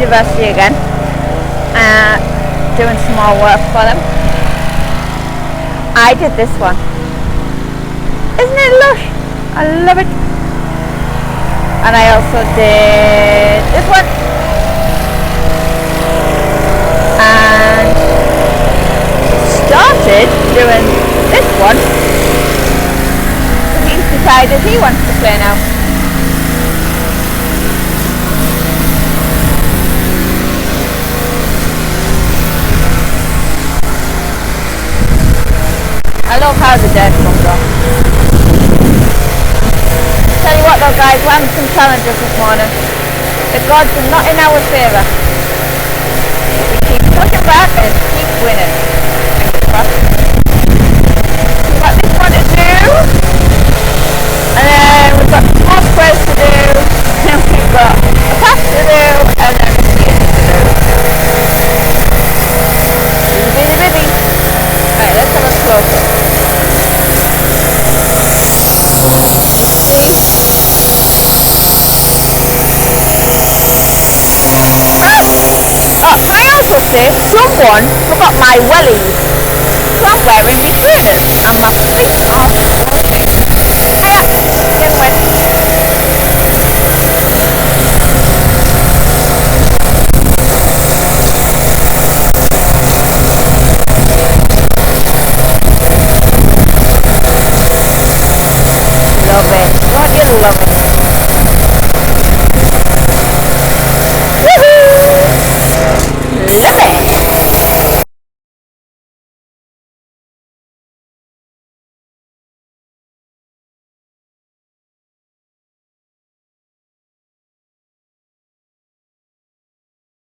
University again, doing some more work for them. I did this one. Isn't it lush? I love it. And I also did this one. And started doing this one. He's decided he wants to play now. I love how the dirt comes off. Tell you what though guys, we're having some challenges this morning. The gods are not in our favour. We keep pushing back and keep winning. We've got this one to do. And then we've got some more squares to do. And we've got a pass to do. And then a skate to do. Busy, busy, busy. Right, let's have a close up. Can I also say someone forgot my wellies, so I'm wearing my trainers and my feet are floating.